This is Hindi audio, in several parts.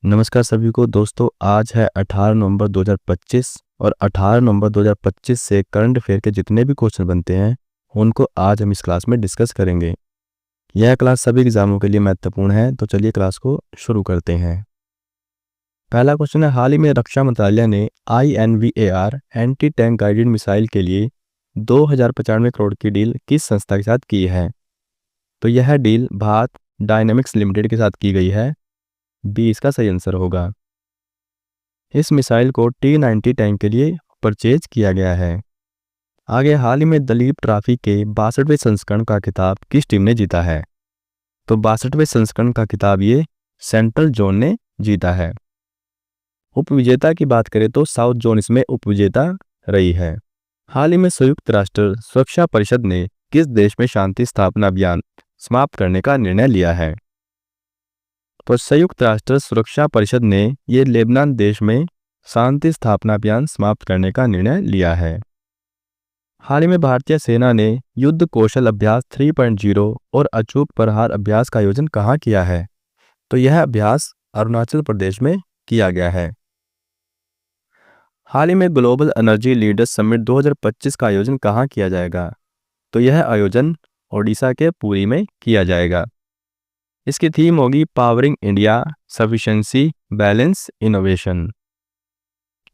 नमस्कार सभी को दोस्तों, आज है 18 नवंबर 2025 और 18 नवंबर 2025 से करंट अफेयर के जितने भी क्वेश्चन बनते हैं उनको आज हम इस क्लास में डिस्कस करेंगे। यह क्लास सभी एग्जामों के लिए महत्वपूर्ण है, तो चलिए क्लास को शुरू करते हैं। पहला क्वेश्चन है, हाल ही में रक्षा मंत्रालय ने INVAR anti tank guided missile के लिए 2095 करोड़ की डील किस संस्था के साथ की है? तो यह डील भारत डायनेमिक्स लिमिटेड के साथ की गई है। बी इसका सही आंसर होगा। इस मिसाइल को T-90 टैंक के लिए परचेज किया गया है। आगे, हाल ही में दलीप ट्रॉफी के 62वें संस्करण का खिताब किस टीम ने जीता है? तो 62वें संस्करण का खिताब ये सेंट्रल जोन ने जीता है। उपविजेता की बात करें तो साउथ जोन इसमें उपविजेता रही है। हाल ही में संयुक्त राष्ट्र सुरक्षा परिषद ने किस देश में शांति स्थापना अभियान समाप्त करने का निर्णय लिया है? तो संयुक्त राष्ट्र सुरक्षा परिषद ने ये लेबनान देश में शांति स्थापना अभियान समाप्त करने का निर्णय लिया है। हाल ही में भारतीय सेना ने युद्ध कौशल अभ्यास 3.0 और अचूक प्रहार अभ्यास का आयोजन कहाँ किया है? तो यह अभ्यास अरुणाचल प्रदेश में किया गया है। हाल ही में ग्लोबल एनर्जी लीडर्स समिट 2025 का आयोजन कहाँ किया जाएगा? तो यह आयोजन ओडिशा के पुरी में किया जाएगा। इसकी थीम होगी powering India, sufficiency, balance, innovation.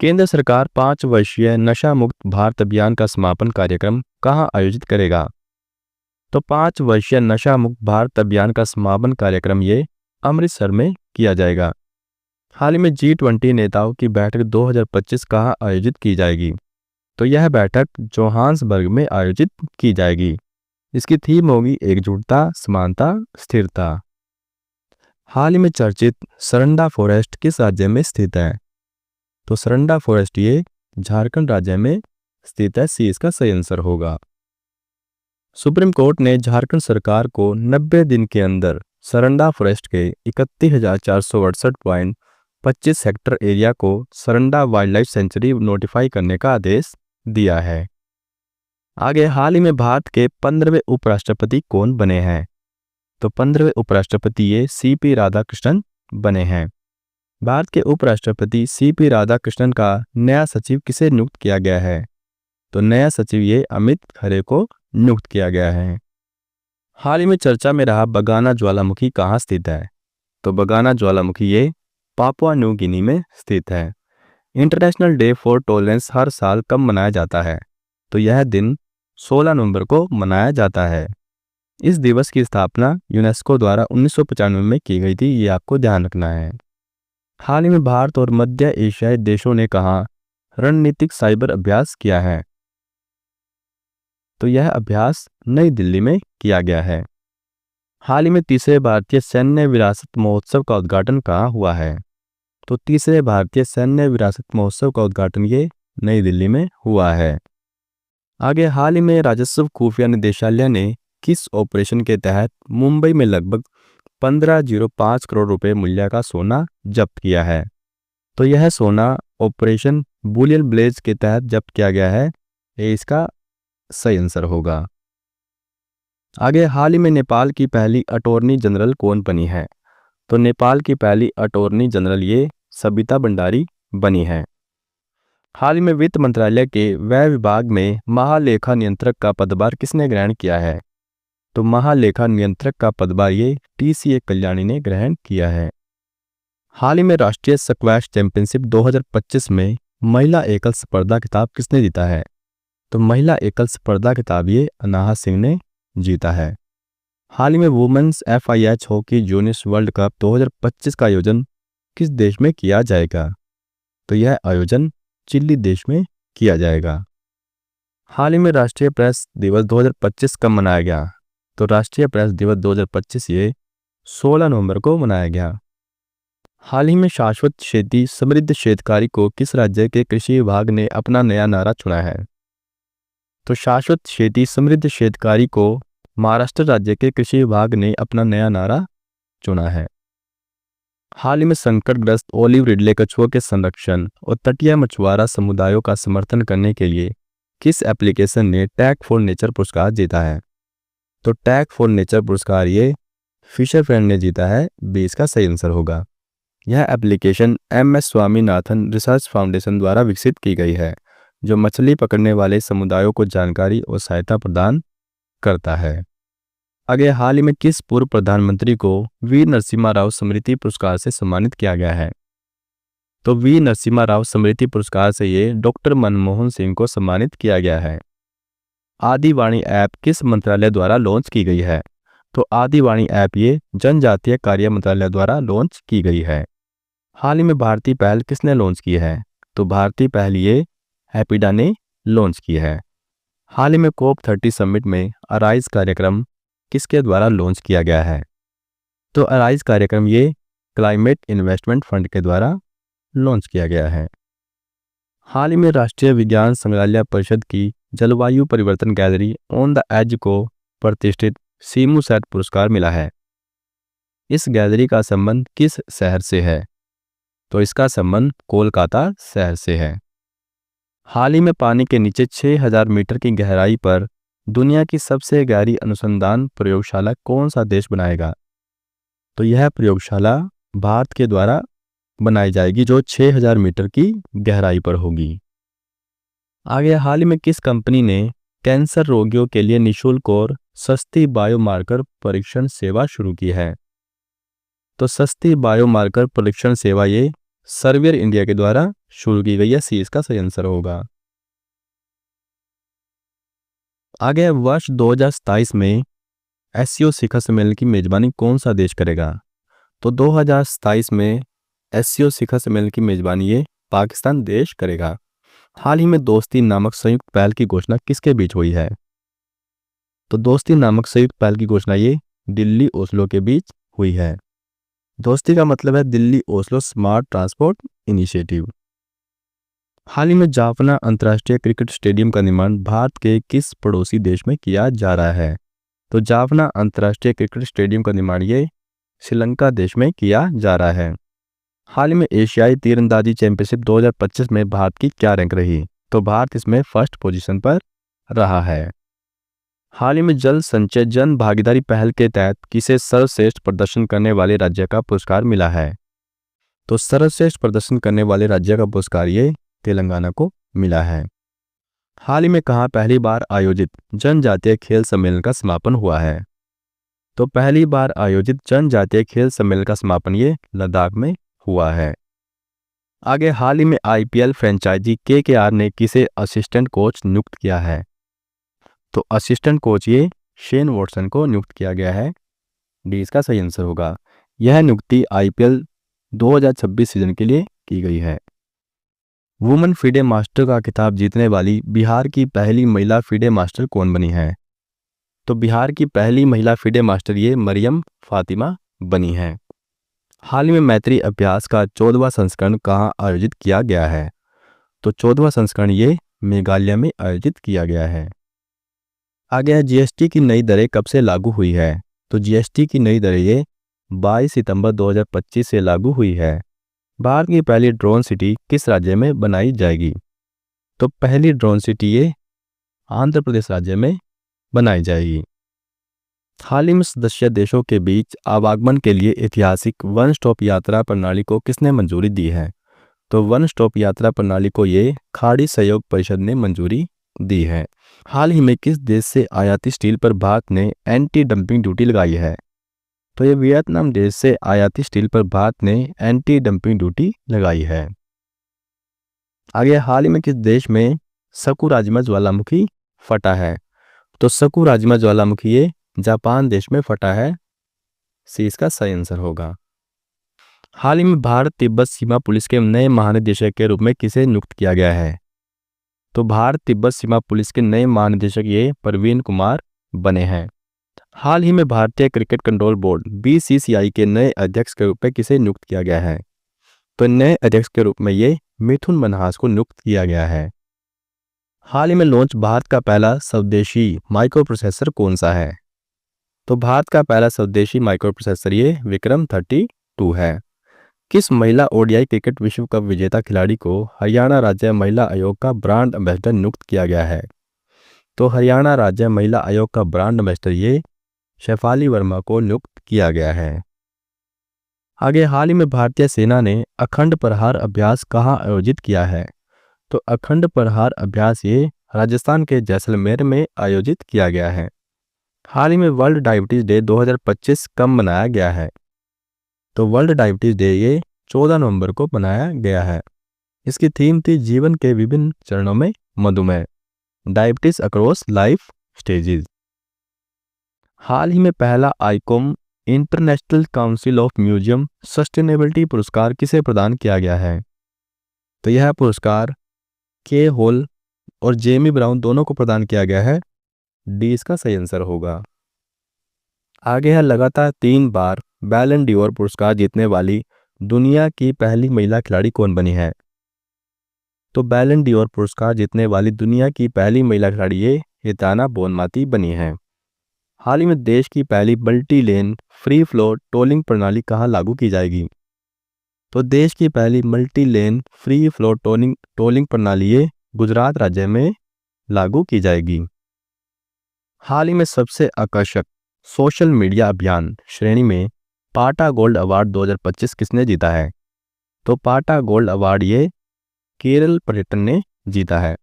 केंद्र सरकार 5 वर्षीय नशा मुक्त भारत अभियान का समापन कार्यक्रम कहाँ आयोजित करेगा? तो 5 वर्षीय नशा मुक्त भारत अभियान का समापन कार्यक्रम ये अमृतसर में किया जाएगा। हाल ही में G20 नेताओं की बैठक 2025 कहाँ आयोजित की जाएगी? तो यह बैठक जोहान्सबर्ग में आयोजित की जाएगी। इसकी थीम होगी एकजुटता, समानता, स्थिरता। हाल ही में चर्चित सरंडा फॉरेस्ट किस राज्य में स्थित है? तो सरंडा फॉरेस्ट ये झारखंड राज्य में स्थित है। सी इसका सही आंसर होगा। सुप्रीम कोर्ट ने झारखंड सरकार को 90 दिन के अंदर सरंडा फॉरेस्ट के 31,468.25 हेक्टेयर एरिया को Saranda wild life sanctuary notify करने का आदेश दिया है। आगे, हाल ही में भारत के 15वें उपराष्ट्रपति कौन बने हैं? तो 15वें उपराष्ट्रपति ये CP राधाकृष्णन बने हैं। भारत के उपराष्ट्रपति CP राधाकृष्णन का नया सचिव किसे नियुक्त किया गया है? तो नया सचिव ये अमित खरे को नियुक्त किया गया है। हाल ही में चर्चा में रहा बगाना ज्वालामुखी कहाँ स्थित है? तो बगाना ज्वालामुखी ये पापुआ न्यू गिनी में स्थित है। इंटरनेशनल डे फॉर टॉलरेंस हर साल कब मनाया जाता है? तो यह दिन 16 नवंबर को मनाया जाता है। इस दिवस की स्थापना यूनेस्को द्वारा 1995 में की गई थी, ये आपको ध्यान रखना है। हाल ही में भारत और मध्य एशियाई देशों ने कहाँ रणनीतिक साइबर अभ्यास किया है? तो यह अभ्यास नई दिल्ली में किया गया है। हाल ही में तीसरे भारतीय सैन्य विरासत महोत्सव का उद्घाटन कहाँ हुआ है? तो तीसरे भारतीय सैन्य विरासत महोत्सव का उद्घाटन ये नई दिल्ली में हुआ है। आगे, हाल ही में राजस्व खुफिया निदेशालय ने किस ऑपरेशन के तहत मुंबई में लगभग 1505 करोड़ रुपए मूल्य का सोना जब्त किया है? तो यह सोना ऑपरेशन बुलियन ब्लेज के तहत जब्त किया गया है। ये इसका सही आंसर होगा। आगे, हाल ही में नेपाल की पहली अटॉर्नी जनरल कौन बनी है? तो नेपाल की पहली अटॉर्नी जनरल ये सबिता भंडारी बनी है। हाल ही में वित्त मंत्रालय के व्यय विभाग में महालेखा नियंत्रक का पदभार किसने ग्रहण किया है? तो महालेखा नियंत्रक का पदभार ये TCA कल्याणी ने ग्रहण किया है। हाल ही में राष्ट्रीय स्क्वैश चैंपियनशिप 2025 में महिला एकल स्पर्धा खिताब किसने जीता है? तो महिला एकल स्पर्धा खिताब ये अनाहत सिंह ने जीता है। हाल ही में women's FIH hockey juniors world cup 2025 का आयोजन किस देश में किया जाएगा? तो यह आयोजन चिली देश में किया जाएगा। हाल ही में राष्ट्रीय प्रेस दिवस 2025 कब मनाया गया? तो राष्ट्रीय प्रेस दिवस 2025 ये 16 नवंबर को मनाया गया। हाल ही में शाश्वत खेती समृद्ध शेतकारी को किस राज्य के कृषि विभाग ने अपना नया नारा चुना है? तो शाश्वत खेती समृद्ध शेतकारी को महाराष्ट्र राज्य के कृषि विभाग ने अपना नया नारा चुना है। हाल ही में संकटग्रस्त ओलिव रिडले कछुओं के संरक्षण और तटीय मछुआरा समुदायों का समर्थन करने के लिए किस एप्लीकेशन ने टैग फॉर नेचर पुरस्कार जीता है? तो टैग फॉर नेचर पुरस्कार ये फिशर फ्रेंड ने जीता है। बी इसका सही आंसर होगा। यह application MS Swaminathan research foundation द्वारा विकसित की गई है, जो मछली पकड़ने वाले समुदायों को जानकारी और सहायता प्रदान करता है। आगे, हाल ही में किस पूर्व प्रधानमंत्री को वीर नरसिम्हा राव स्मृति पुरस्कार से सम्मानित किया गया है? तो वीर नरसिम्हा राव स्मृति पुरस्कार से ये डॉक्टर मनमोहन सिंह को सम्मानित किया गया है। आदिवाणी ऐप किस मंत्रालय द्वारा लॉन्च की गई है? तो आदिवाणी ऐप ये जनजातीय कार्य मंत्रालय द्वारा लॉन्च की गई है। हाल ही में भारतीय पहल किसने लॉन्च की है? तो भारतीय पहल ये हैप्पीडा ने लॉन्च की है। हाल ही में COP30 समिट में अराइज कार्यक्रम किसके द्वारा लॉन्च किया गया है? तो अराइज कार्यक्रम ये क्लाइमेट इन्वेस्टमेंट फंड के द्वारा लॉन्च किया गया है। हाल ही में राष्ट्रीय विज्ञान संग्रहालय परिषद की जलवायु परिवर्तन गैलरी ऑन द एज को प्रतिष्ठित सीमू सेट पुरस्कार मिला है। इस गैलरी का संबंध किस शहर से है? तो इसका संबंध कोलकाता शहर से है। हाल ही में पानी के नीचे 6000 मीटर की गहराई पर दुनिया की सबसे गहरी अनुसंधान प्रयोगशाला कौन सा देश बनाएगा? तो यह प्रयोगशाला भारत के द्वारा बनाई जाएगी, जो 6000 मीटर की गहराई पर होगी। आगे, हाल ही में किस कंपनी ने कैंसर रोगियों के लिए निःशुल्क और सस्ती बायोमार्कर परीक्षण सेवा शुरू की है? तो सस्ती बायोमार्कर परीक्षण सेवा ये सर्वियर इंडिया के द्वारा शुरू की गई है। सी इसका सही आंसर होगा। आगे, वर्ष 2027 में SCO शिखर सम्मेलन की मेजबानी कौन सा देश करेगा? तो 2027 में SCO शिखर सम्मेलन की मेजबानी ये पाकिस्तान देश करेगा। हाल ही में दोस्ती नामक संयुक्त पहल की घोषणा किसके बीच हुई है? तो दोस्ती नामक संयुक्त पहल की घोषणा ये दिल्ली ओस्लो के बीच हुई है। दोस्ती का मतलब है Delhi Oslo smart transport initiative. हाल ही में जाफना अंतर्राष्ट्रीय क्रिकेट स्टेडियम का निर्माण भारत के किस पड़ोसी देश में किया जा रहा है? तो जाफना अंतर्राष्ट्रीय क्रिकेट स्टेडियम का निर्माण ये श्रीलंका देश में किया जा रहा है। हाल ही में एशियाई तीरंदाजी चैंपियनशिप 2025 में भारत की क्या रैंक रही? तो भारत इसमें फर्स्ट पोजीशन पर रहा है। हाल ही में जल संचय जन भागीदारी पहल के तहत किसे सर्वश्रेष्ठ प्रदर्शन करने वाले राज्य का पुरस्कार मिला है? तो सर्वश्रेष्ठ प्रदर्शन करने वाले राज्य का पुरस्कार ये तेलंगाना को मिला है। हाल ही में कहाँ पहली बार आयोजित जनजातीय खेल सम्मेलन का समापन हुआ है? तो पहली बार आयोजित जनजातीय खेल सम्मेलन का समापन ये लद्दाख में हुआ है। आगे, हाल ही में IPL फ्रेंचाइजी KKR ने किसे असिस्टेंट कोच नियुक्त किया है? तो असिस्टेंट कोच ये शेन वॉटसन को नियुक्त किया गया है। डी इसका सही आंसर होगा। यह नियुक्ति IPL 2026 सीजन के लिए की गई है। वुमेन फीडे मास्टर का खिताब जीतने वाली बिहार की पहली महिला फीडे मास्टर कौन बनी है? तो बिहार की पहली महिला फीडे मास्टर ये मरियम फातिमा बनी है। हाल ही में मैत्री अभ्यास का 14वां संस्करण कहाँ आयोजित किया गया है? तो 14वां संस्करण ये मेघालय में आयोजित किया गया है। आगे है, GST की नई दरें कब से लागू हुई है? तो GST की नई दरें ये 22 सितंबर 2025 से लागू हुई है। भारत की पहली ड्रोन सिटी किस राज्य में बनाई जाएगी? तो पहली ड्रोन सिटी ये आंध्र प्रदेश राज्य में बनाई जाएगी। हाल ही में सदस्य देशों के बीच आवागमन के लिए ऐतिहासिक वन स्टॉप यात्रा प्रणाली को किसने मंजूरी दी है? तो वन स्टॉप यात्रा प्रणाली को ये खाड़ी सहयोग परिषद ने मंजूरी दी है। हाल ही में किस देश से आयाती स्टील पर भारत ने एंटी डंपिंग ड्यूटी लगाई है? तो ये वियतनाम देश से आयाती स्टील पर भारत ने एंटी डंपिंग ड्यूटी लगाई है। आगे, हाल ही में किस देश में सकुराजिमा ज्वालामुखी फटा है? तो सकुराजिमा ज्वालामुखी ये जापान देश में फटा है। सी इसका सही आंसर होगा। हाल ही में भारत तिब्बत सीमा पुलिस के नए महानिदेशक के रूप में किसे नियुक्त किया गया है? तो भारत तिब्बत सीमा पुलिस के नए महानिदेशक ये प्रवीण कुमार बने हैं। हाल ही में भारतीय क्रिकेट कंट्रोल बोर्ड BCCI के नए अध्यक्ष के रूप में किसे नियुक्त किया गया है? तो नए अध्यक्ष के रूप में ये मिथुन मनहास को नियुक्त किया गया है। हाल ही में लॉन्च भारत का पहला स्वदेशी माइक्रो प्रोसेसर कौन सा है? तो भारत का पहला स्वदेशी माइक्रो प्रोसेसर ये विक्रम 32 है। किस महिला ODI क्रिकेट विश्व कप विजेता खिलाड़ी को हरियाणा राज्य महिला आयोग का ब्रांड एम्बेसडर नियुक्त किया गया है? तो हरियाणा राज्य महिला आयोग का ब्रांड एम्बेसडर ये शेफाली वर्मा को नियुक्त किया गया है। आगे हाल ही में भारतीय सेना ने अखंड प्रहार अभ्यास कहाँ आयोजित किया है? तो अखंड प्रहार अभ्यास ये राजस्थान के जैसलमेर में आयोजित किया गया है। हाल ही में वर्ल्ड डायबिटीज डे 2025 कब मनाया गया है? तो वर्ल्ड डायबिटीज डे ये 14 नवंबर को मनाया गया है। इसकी थीम थी जीवन के विभिन्न चरणों में मधुमेह, डायबिटीज अक्रॉस लाइफ स्टेजेस। हाल ही में पहला Icom international council of museum sustainability पुरस्कार किसे प्रदान किया गया है? तो यह पुरस्कार के होल और जेमी ब्राउन दोनों को प्रदान किया गया है। डी इसका सही आंसर होगा। आगे है लगातार 3 बार बैलन डी'ओर पुरस्कार जीतने वाली दुनिया की पहली महिला खिलाड़ी कौन बनी है? तो बैलन डी'ओर पुरस्कार जीतने वाली दुनिया की पहली महिला खिलाड़ी ये हिताना बोनमाती बनी है। हाल ही में देश की पहली multi lane free flow tolling प्रणाली कहाँ लागू की जाएगी? तो देश की पहली multi lane free flow tolling प्रणाली ये गुजरात राज्य में लागू की जाएगी। हाल ही में सबसे आकर्षक सोशल मीडिया अभियान श्रेणी में पाटा गोल्ड अवार्ड 2025 किसने जीता है? तो पाटा गोल्ड अवार्ड ये केरल पर्यटन ने जीता है।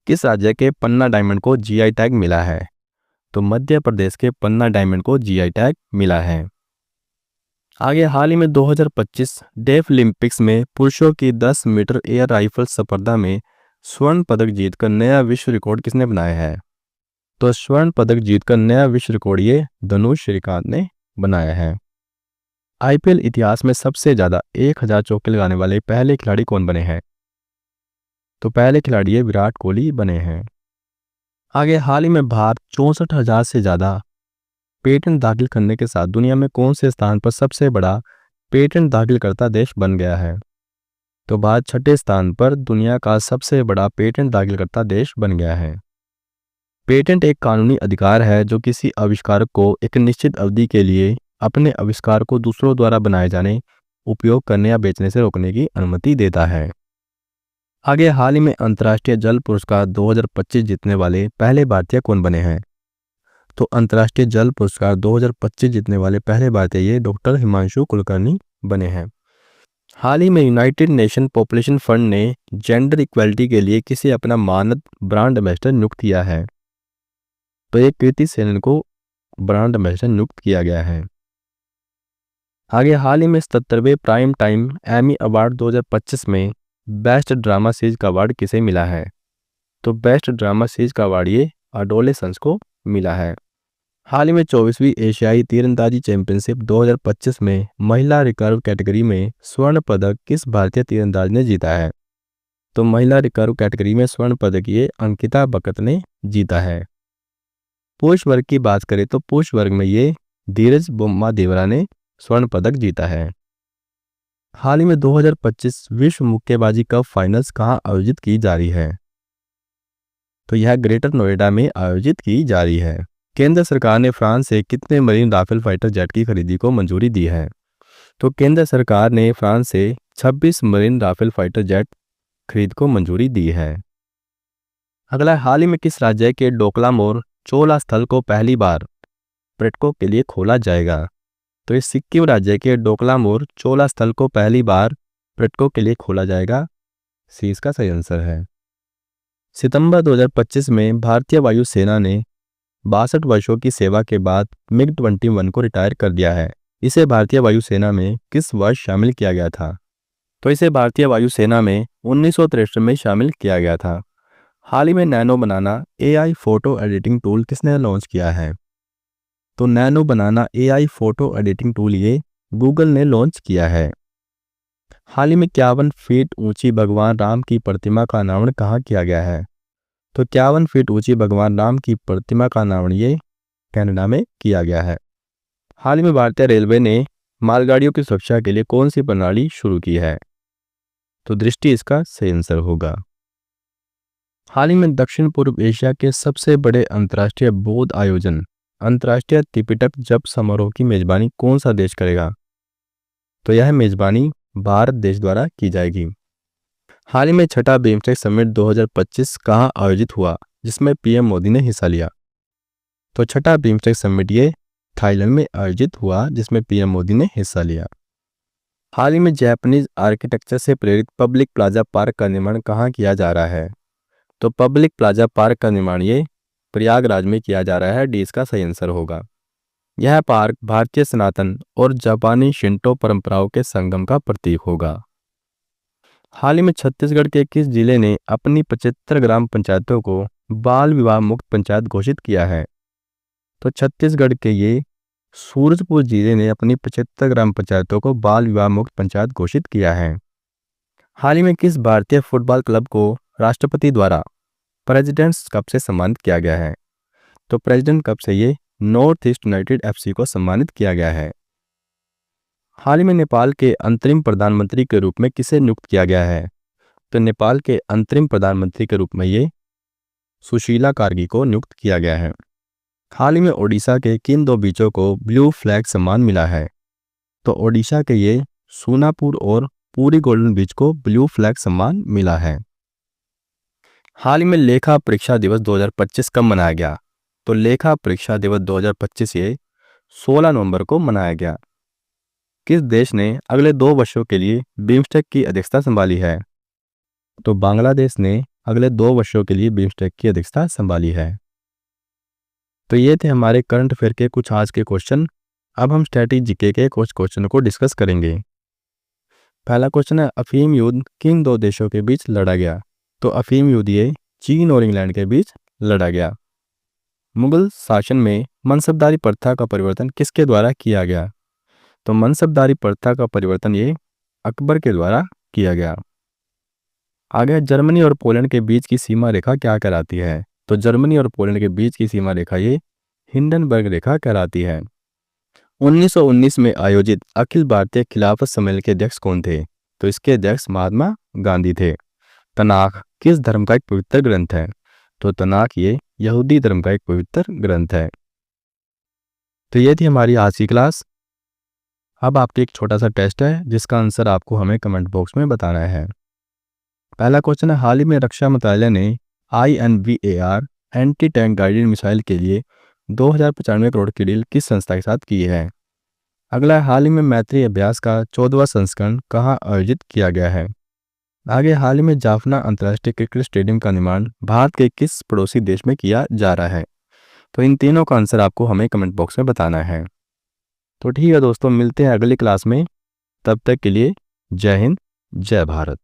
किस राज्य के पन्ना डायमंड को जीआई टैग मिला है? तो मध्य प्रदेश के पन्ना डायमंड को जीआई टैग मिला है। आगे हाल ही में 2025 डेफ ओलंपिक्स में पुरुषों की 10 मीटर एयर राइफल स्पर्धा में स्वर्ण पदक जीतकर नया विश्व रिकॉर्ड किसने बनाया है? तो स्वर्ण पदक जीतकर नया विश्व रिकॉर्ड ये धनुष श्रीकांत ने बनाया है। आईपीएल इतिहास में सबसे ज्यादा 1000 चौके लगाने वाले पहले खिलाड़ी कौन बने हैं? तो पहले खिलाड़ी ये विराट कोहली बने हैं। आगे हाल ही में भारत 64,000 से ज्यादा पेटेंट दाखिल करने के साथ दुनिया में कौन से स्थान पर सबसे बड़ा पेटेंट दाखिलकर्ता देश बन गया है? तो भारत 6ठे स्थान पर दुनिया का सबसे बड़ा पेटेंट दाखिलकर्ता देश बन गया है। पेटेंट एक कानूनी अधिकार है जो किसी आविष्कार को एक निश्चित अवधि के लिए अपने आविष्कार को दूसरों द्वारा बनाए जाने, उपयोग करने या बेचने से रोकने की अनुमति देता है। आगे हाल ही में अंतर्राष्ट्रीय जल पुरस्कार 2025 जीतने वाले पहले भारतीय कौन बने हैं? तो अंतर्राष्ट्रीय जल पुरस्कार 2025 जीतने वाले पहले भारतीय ये डॉक्टर हिमांशु कुलकर्णी बने हैं। हाल ही में यूनाइटेड नेशन पॉपुलेशन फंड ने जेंडर इक्वलिटी के लिए किसे अपना मानद ब्रांड एम्बेसडर नियुक्त किया है? तो एक कृति सेनन को ब्रांड एम्बेसडर नियुक्त किया गया है। आगे हाल ही में 77वें प्राइम टाइम एमी अवार्ड 2025 में बेस्ट ड्रामा सीरीज का अवार्ड किसे मिला है? तो बेस्ट ड्रामा सीरीज का अवार्ड ये अडोलेसेंस को मिला है। हाल ही में 24वीं एशियाई तीरंदाजी चैंपियनशिप 2025 में महिला रिकर्व कैटेगरी में स्वर्ण पदक किस भारतीय तीरंदाज ने जीता है? तो महिला रिकर्व कैटेगरी में स्वर्ण पदक ये अंकिता बकत ने जीता है। पुरुष वर्ग की बात करें तो पुरुष वर्ग में ये धीरज बोम्मा देवरा ने स्वर्ण पदक जीता है। हाल ही में 2025 विश्व मुक्केबाजी कप फाइनल्स कहाँ आयोजित की जा रही है? तो यह ग्रेटर नोएडा में आयोजित की जा रही है। केंद्र सरकार ने फ्रांस से कितने मरीन राफेल फाइटर जेट की खरीदी को मंजूरी दी है? तो केंद्र सरकार ने फ्रांस से 26 मरीन राफेल फाइटर जेट खरीद को मंजूरी दी है। अगला, हाल ही में किस राज्य के डोकलाम और चोला स्थल को पहली बार पर्यटकों के लिए खोला जाएगा? तो इस सिक्किम राज्य के डोकलाम और चोला स्थल को पहली बार पर्यटकों के लिए खोला जाएगा। सी इसका सही आंसर है। सितंबर 2025 में भारतीय वायुसेना ने 62 वर्षों की सेवा के बाद मिग-21 को रिटायर कर दिया है। इसे भारतीय वायुसेना में किस वर्ष शामिल किया गया था? तो इसे भारतीय वायुसेना में 1963 में शामिल किया गया था। हाल ही में नैनो बनाना एआई फोटो एडिटिंग टूल किसने लॉन्च किया है? तो नैनो बनाना एआई फोटो एडिटिंग टूल ये गूगल ने लॉन्च किया है। हाल ही में 51 फीट ऊंची भगवान राम की प्रतिमा का अनावरण कहाँ किया गया है? तो 51 फीट ऊंची भगवान राम की प्रतिमा का अनावरण ये कनाडा में किया गया है। हाल ही में भारतीय रेलवे ने मालगाड़ियों की सुरक्षा के लिए कौन सी प्रणाली शुरू की है? तो दृष्टि इसका सही आंसर होगा। हाल ही में दक्षिण पूर्व एशिया के सबसे बड़े अंतर्राष्ट्रीय बौद्ध आयोजन अंतर्राष्ट्रीय त्रिपिटक जप समारोह की मेजबानी कौन सा देश करेगा? तो यह मेजबानी भारत देश द्वारा की जाएगी। हाल ही में 6ठा बिम्स्टेक समिट 2025 कहाँ आयोजित हुआ जिसमें पीएम मोदी ने हिस्सा लिया? तो 6ठा बिम्स्टेक समिट ये थाईलैंड में आयोजित हुआ जिसमें पीएम मोदी ने हिस्सा लिया। हाल ही में जापानीज आर्किटेक्चर से प्रेरित पब्लिक प्लाजा पार्क का निर्माण कहाँ किया जा रहा है? तो पब्लिक प्लाजा पार्क का निर्माण ये प्रयागराज में किया जा रहा है। डी इसका सही आंसर होगा। यह पार्क भारतीय सनातन और जापानी शिंटो परंपराओं के संगम का प्रतीक होगा। हाल ही में छत्तीसगढ़ के किस जिले ने अपनी 75 ग्राम पंचायतों को बाल विवाह मुक्त पंचायत घोषित किया है? तो छत्तीसगढ़ के ये सूरजपुर जिले ने अपनी 75 ग्राम पंचायतों को बाल विवाह मुक्त पंचायत घोषित किया है। हाल ही में किस भारतीय फुटबॉल क्लब को राष्ट्रपति द्वारा प्रेसिडेंट्स कप से सम्मानित किया गया है? तो प्रेसिडेंट कप से ये नॉर्थ ईस्ट यूनाइटेड एफसी को सम्मानित किया गया है। हाल ही में नेपाल के अंतरिम प्रधानमंत्री के रूप में किसे नियुक्त किया गया है? तो नेपाल के अंतरिम प्रधानमंत्री के रूप में ये सुशीला कार्की को नियुक्त किया गया है। हाल ही में ओडिशा के किन दो बीचों को ब्लू फ्लैग सम्मान मिला है? तो ओडिशा के ये सोनापुर और पूरी गोल्डन बीच को ब्लू फ्लैग सम्मान मिला है। हाल ही में लेखा परीक्षा दिवस 2025 कब मनाया गया? तो लेखा परीक्षा दिवस 2025 ये 16 नवंबर को मनाया गया। किस देश ने अगले 2 वर्षों के लिए बिम्स्टेक की अध्यक्षता संभाली है? तो बांग्लादेश ने अगले 2 वर्षों के लिए बिम्स्टेक की अध्यक्षता संभाली है। तो ये थे हमारे करंट अफेयर के कुछ आज के क्वेश्चन। अब हम स्ट्रेटजी जीके के कुछ क्वेश्चन को डिस्कस करेंगे। पहला क्वेश्चन है, अफीम युद्ध किन दो देशों के बीच लड़ा गया? तो अफीम युद्ध ये चीन और इंग्लैंड के बीच लड़ा गया। मुगल शासन में मनसबदारी प्रथा का परिवर्तन किसके द्वारा किया गया? तो मनसबदारी प्रथा का परिवर्तन ये अकबर के द्वारा किया गया। आगे, जर्मनी और पोलैंड के बीच की सीमा रेखा क्या कहलाती है? तो जर्मनी और पोलैंड के बीच की सीमा रेखा ये हिंडनबर्ग रेखा कहलाती है। 1919 में आयोजित अखिल भारतीय खिलाफत सम्मेलन के अध्यक्ष कौन थे? तो इसके अध्यक्ष महात्मा गांधी थे। तनाख किस धर्म का एक पवित्र ग्रंथ है? तो तनाख ये यहूदी धर्म का एक पवित्र ग्रंथ है। तो ये थी हमारी आज की क्लास। अब आपके एक छोटा सा टेस्ट है जिसका आंसर आपको हमें कमेंट बॉक्स में बताना है। पहला क्वेश्चन है, हाल ही में रक्षा मंत्रालय ने INVAR anti tank guided missile के लिए 2095 करोड़ की डील किस संस्था के साथ की है? अगला है, हाल ही में मैत्री अभ्यास का 14वां संस्करण कहाँ आयोजित किया गया है? आगे, हाल ही में जाफना अंतर्राष्ट्रीय क्रिकेट स्टेडियम का निर्माण भारत के किस पड़ोसी देश में किया जा रहा है? तो इन तीनों का आंसर आपको हमें कमेंट बॉक्स में बताना है। तो ठीक है दोस्तों, मिलते हैं अगली क्लास में। तब तक के लिए जय हिंद, जय भारत।